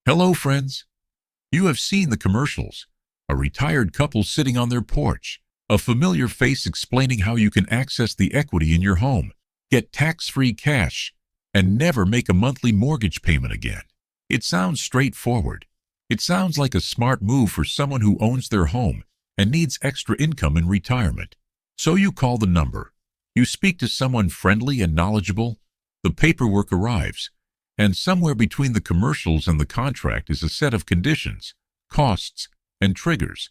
Hello, friends. You have seen the commercials. A retired couple sitting on their porch. A familiar face explaining how you can access the equity in your home, get tax-free cash, and never make a monthly mortgage payment again. It sounds straightforward. It sounds like a smart move for someone who owns their home and needs extra income in retirement. So you call the number. You speak to someone friendly and knowledgeable. The paperwork arrives. And somewhere between the commercials and the contract is a set of conditions, costs, and triggers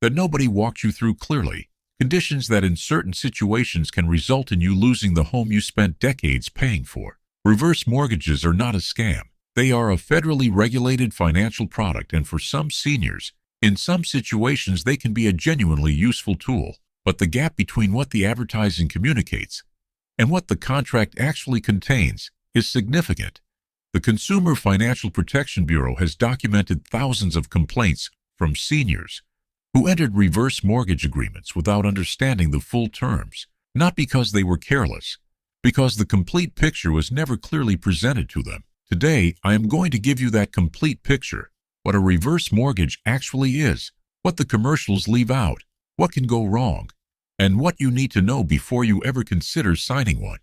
that nobody walked you through clearly, conditions that in certain situations can result in you losing the home you spent decades paying for. Reverse mortgages are not a scam. They are a federally regulated financial product, and for some seniors, in some situations they can be a genuinely useful tool. But the gap between what the advertising communicates and what the contract actually contains is significant. The Consumer Financial Protection Bureau has documented thousands of complaints from seniors who entered reverse mortgage agreements without understanding the full terms, not because they were careless, because the complete picture was never clearly presented to them. Today, I am going to give you that complete picture, what a reverse mortgage actually is, what the commercials leave out, what can go wrong, and what you need to know before you ever consider signing one.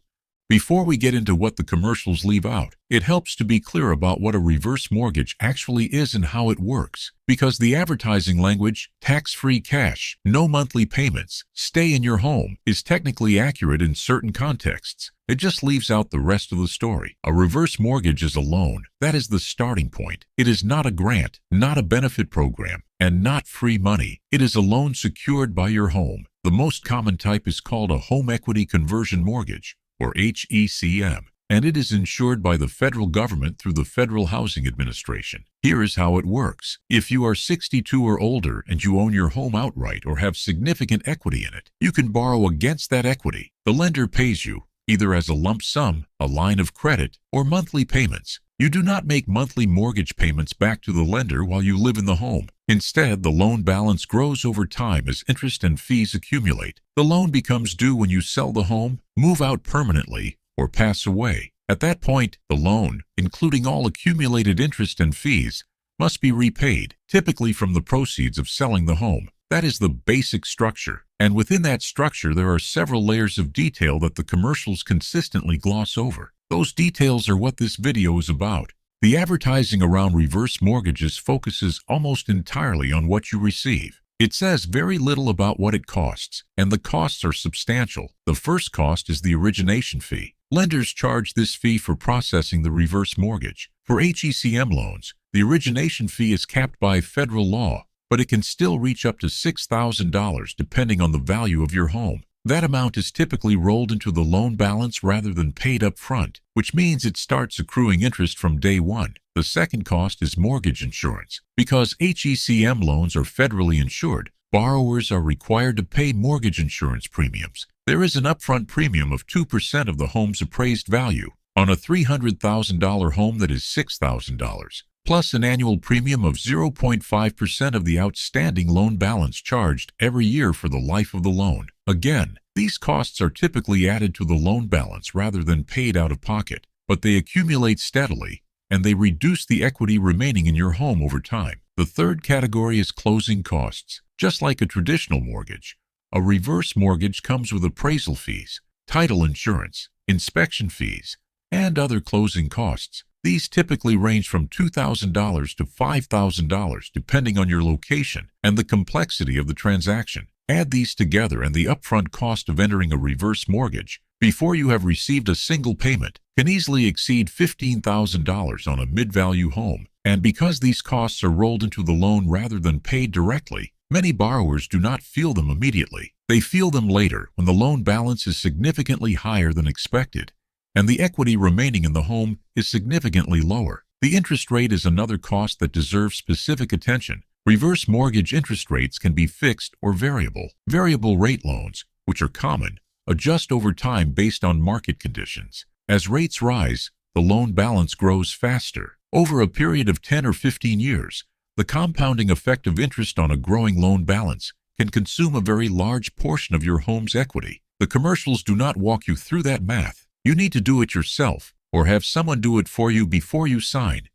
Before we get into what the commercials leave out, it helps to be clear about what a reverse mortgage actually is and how it works. Because the advertising language, tax-free cash, no monthly payments, stay in your home, is technically accurate in certain contexts. It just leaves out the rest of the story. A reverse mortgage is a loan. That is the starting point. It is not a grant, not a benefit program, and not free money. It is a loan secured by your home. The most common type is called a home equity conversion mortgage, or HECM, and it is insured by the federal government through the Federal Housing Administration. Here is how it works. If you are 62 or older and you own your home outright or have significant equity in it, you can borrow against that equity. The lender pays you, either as a lump sum, a line of credit, or monthly payments. You do not make monthly mortgage payments back to the lender while you live in the home. Instead, the loan balance grows over time as interest and fees accumulate. The loan becomes due when you sell the home, move out permanently, or pass away. At that point, the loan, including all accumulated interest and fees, must be repaid, typically from the proceeds of selling the home. That is the basic structure. And within that structure, there are several layers of detail that the commercials consistently gloss over. Those details are what this video is about. The advertising around reverse mortgages focuses almost entirely on what you receive. It says very little about what it costs, and the costs are substantial. The first cost is the origination fee. Lenders charge this fee for processing the reverse mortgage. For HECM loans, the origination fee is capped by federal law, but it can still reach up to $6,000 depending on the value of your home. That amount is typically rolled into the loan balance rather than paid up front, which means it starts accruing interest from day one. The second cost is mortgage insurance. Because HECM loans are federally insured, borrowers are required to pay mortgage insurance premiums. There is an upfront premium of 2% of the home's appraised value on a $300,000 home that is $6,000, plus an annual premium of 0.5% of the outstanding loan balance charged every year for the life of the loan. Again, these costs are typically added to the loan balance rather than paid out of pocket, but they accumulate steadily, and they reduce the equity remaining in your home over time. The third category is closing costs. Just like a traditional mortgage, a reverse mortgage comes with appraisal fees, title insurance, inspection fees, and other closing costs. These typically range from $2,000 to $5,000 depending on your location and the complexity of the transaction. Add these together and the upfront cost of entering a reverse mortgage before you have received a single payment can easily exceed $15,000 on a mid-value home. And because these costs are rolled into the loan rather than paid directly, many borrowers do not feel them immediately. They feel them later when the loan balance is significantly higher than expected and the equity remaining in the home is significantly lower. The interest rate is another cost that deserves specific attention. Reverse mortgage interest rates can be fixed or variable. Variable rate loans, which are common, adjust over time based on market conditions. As rates rise, the loan balance grows faster. Over a period of 10 or 15 years, the compounding effect of interest on a growing loan balance can consume a very large portion of your home's equity. The commercials do not walk you through that math. You need to do it yourself or have someone do it for you before you sign.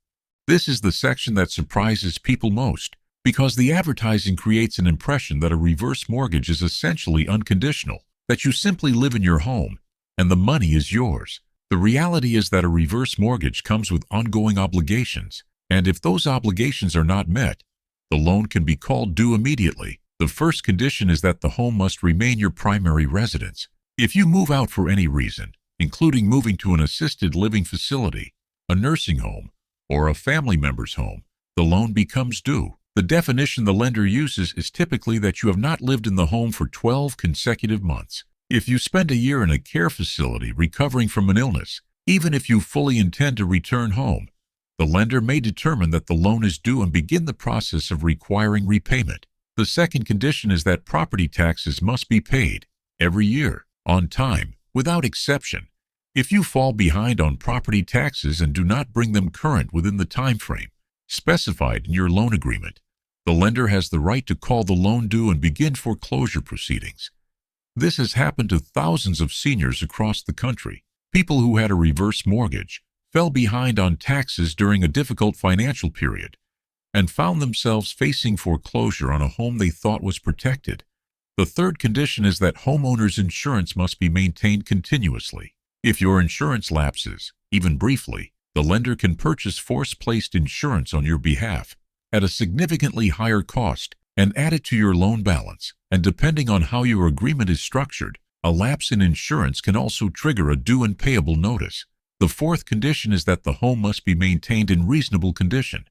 This is the section that surprises people most, because the advertising creates an impression that a reverse mortgage is essentially unconditional, that you simply live in your home and the money is yours. The reality is that a reverse mortgage comes with ongoing obligations, and if those obligations are not met, the loan can be called due immediately. The first condition is that the home must remain your primary residence. If you move out for any reason, including moving to an assisted living facility, a nursing home, or a family member's home, the loan becomes due. The definition the lender uses is typically that you have not lived in the home for 12 consecutive months. If you spend a year in a care facility recovering from an illness, even if you fully intend to return home, the lender may determine that the loan is due and begin the process of requiring repayment. The second condition is that property taxes must be paid every year, on time, without exception. If you fall behind on property taxes and do not bring them current within the time frame specified in your loan agreement, the lender has the right to call the loan due and begin foreclosure proceedings. This has happened to thousands of seniors across the country. People who had a reverse mortgage fell behind on taxes during a difficult financial period and found themselves facing foreclosure on a home they thought was protected. The third condition is that homeowners' insurance must be maintained continuously. If your insurance lapses, even briefly, the lender can purchase force-placed insurance on your behalf at a significantly higher cost and add it to your loan balance. And depending on how your agreement is structured, a lapse in insurance can also trigger a due and payable notice. The fourth condition is that the home must be maintained in reasonable condition.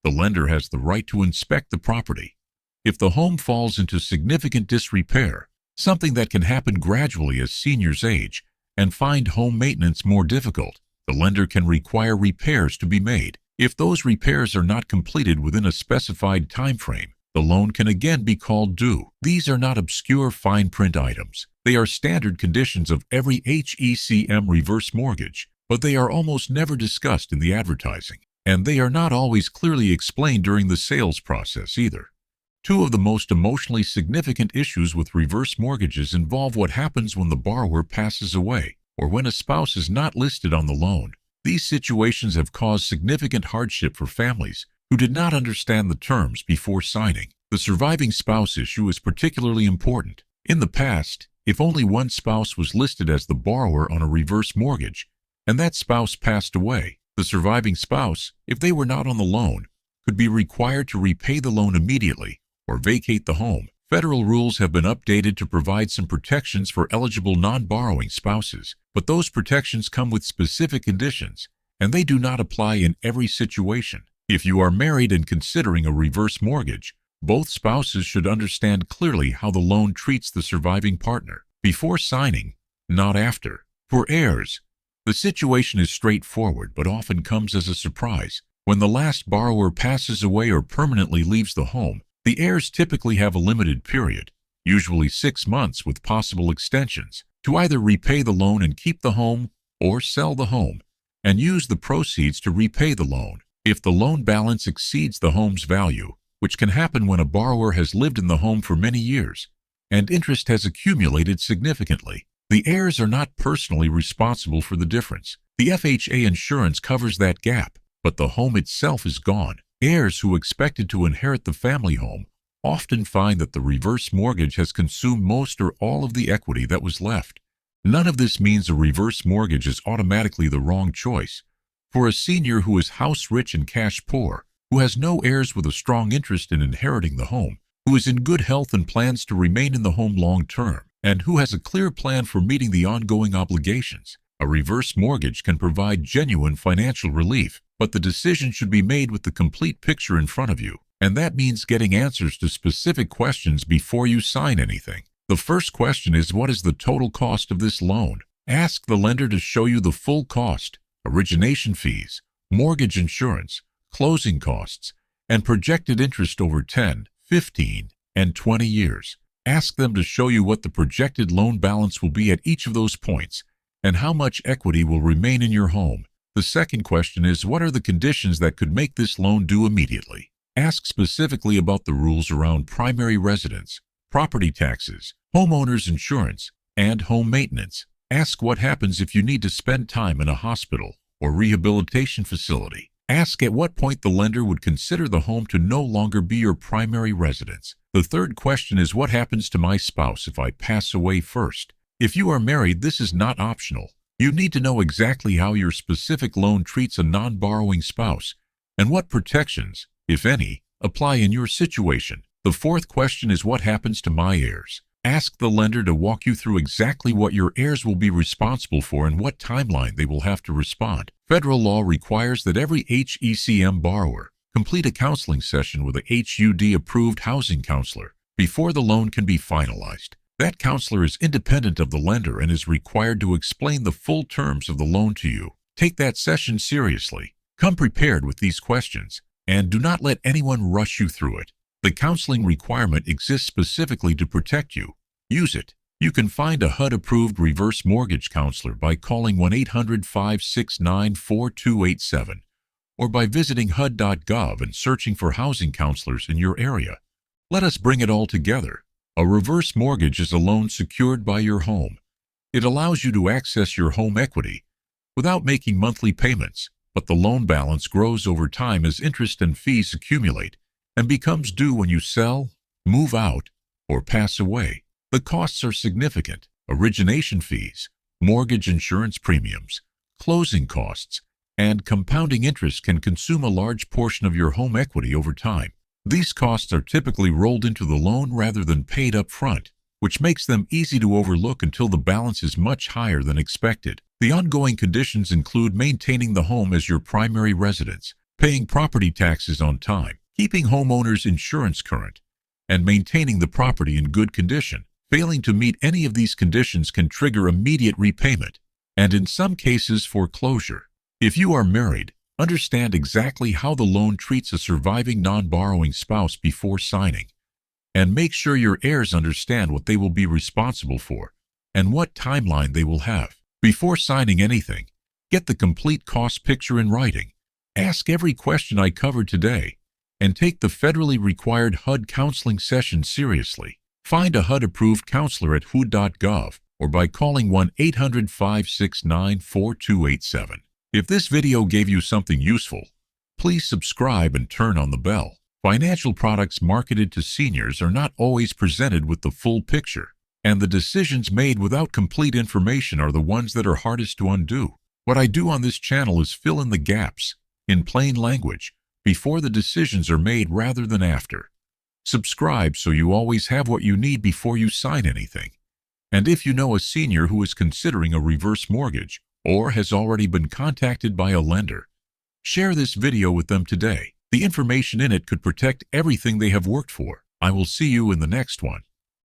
The lender has the right to inspect the property. If the home falls into significant disrepair, something that can happen gradually as seniors age and find home maintenance more difficult, the lender can require repairs to be made. If those repairs are not completed within a specified time frame, the loan can again be called due. These are not obscure fine print items. They are standard conditions of every HECM reverse mortgage, but they are almost never discussed in the advertising, and they are not always clearly explained during the sales process either. Two of the most emotionally significant issues with reverse mortgages involve what happens when the borrower passes away or when a spouse is not listed on the loan. These situations have caused significant hardship for families who did not understand the terms before signing. The surviving spouse issue is particularly important. In the past, if only one spouse was listed as the borrower on a reverse mortgage, and that spouse passed away, the surviving spouse, if they were not on the loan, could be required to repay the loan immediately or vacate the home. Federal rules have been updated to provide some protections for eligible non-borrowing spouses, but those protections come with specific conditions, and they do not apply in every situation. If you are married and considering a reverse mortgage, both spouses should understand clearly how the loan treats the surviving partner before signing, not after. For heirs, the situation is straightforward but often comes as a surprise. When the last borrower passes away or permanently leaves the home, the heirs typically have a limited period, usually 6 months with possible extensions, to either repay the loan and keep the home or sell the home and use the proceeds to repay the loan. If the loan balance exceeds the home's value, which can happen when a borrower has lived in the home for many years and interest has accumulated significantly, the heirs are not personally responsible for the difference. The FHA insurance covers that gap, but the home itself is gone. Heirs who expected to inherit the family home often find that the reverse mortgage has consumed most or all of the equity that was left. None of this means a reverse mortgage is automatically the wrong choice. For a senior who is house rich and cash poor, who has no heirs with a strong interest in inheriting the home, who is in good health and plans to remain in the home long term, and who has a clear plan for meeting the ongoing obligations, a reverse mortgage can provide genuine financial relief. But the decision should be made with the complete picture in front of you, and that means getting answers to specific questions before you sign anything. The first question is, what is the total cost of this loan? Ask the lender to show you the full cost, origination fees, mortgage insurance, closing costs, and projected interest over 10, 15, and 20 years. Ask them to show you what the projected loan balance will be at each of those points and how much equity will remain in your home. The second question is, what are the conditions that could make this loan due immediately? Ask specifically about the rules around primary residence, property taxes, homeowners insurance, and home maintenance. Ask what happens if you need to spend time in a hospital or rehabilitation facility. Ask at what point the lender would consider the home to no longer be your primary residence. The third question is, what happens to my spouse if I pass away first? If you are married, this is not optional. You need to know exactly how your specific loan treats a non-borrowing spouse and what protections, if any, apply in your situation. The fourth question is, what happens to my heirs? Ask the lender to walk you through exactly what your heirs will be responsible for and what timeline they will have to respond. Federal law requires that every HECM borrower complete a counseling session with a HUD-approved housing counselor before the loan can be finalized. That counselor is independent of the lender and is required to explain the full terms of the loan to you. Take that session seriously. Come prepared with these questions, and do not let anyone rush you through it. The counseling requirement exists specifically to protect you. Use it. You can find a HUD-approved reverse mortgage counselor by calling 1-800-569-4287 or by visiting hud.gov and searching for housing counselors in your area. Let us bring it all together. A reverse mortgage is a loan secured by your home. It allows you to access your home equity without making monthly payments, but the loan balance grows over time as interest and fees accumulate and becomes due when you sell, move out, or pass away. The costs are significant: origination fees, mortgage insurance premiums, closing costs, and compounding interest can consume a large portion of your home equity over time. These costs are typically rolled into the loan rather than paid up front, which makes them easy to overlook until the balance is much higher than expected. The ongoing conditions include maintaining the home as your primary residence, paying property taxes on time, keeping homeowners' insurance current, and maintaining the property in good condition. Failing to meet any of these conditions can trigger immediate repayment, and in some cases foreclosure. If you are married, understand exactly how the loan treats a surviving non-borrowing spouse before signing, and make sure your heirs understand what they will be responsible for and what timeline they will have. Before signing anything, get the complete cost picture in writing. Ask every question I covered today, and take the federally required HUD counseling session seriously. Find a HUD-approved counselor at hud.gov or by calling 1-800-569-4287. If this video gave you something useful, please subscribe and turn on the bell. Financial products marketed to seniors are not always presented with the full picture, and the decisions made without complete information are the ones that are hardest to undo. What I do on this channel is fill in the gaps, in plain language, before the decisions are made rather than after. Subscribe so you always have what you need before you sign anything. And if you know a senior who is considering a reverse mortgage or has already been contacted by a lender, share this video with them today. The information in it could protect everything they have worked for. I will see you in the next one.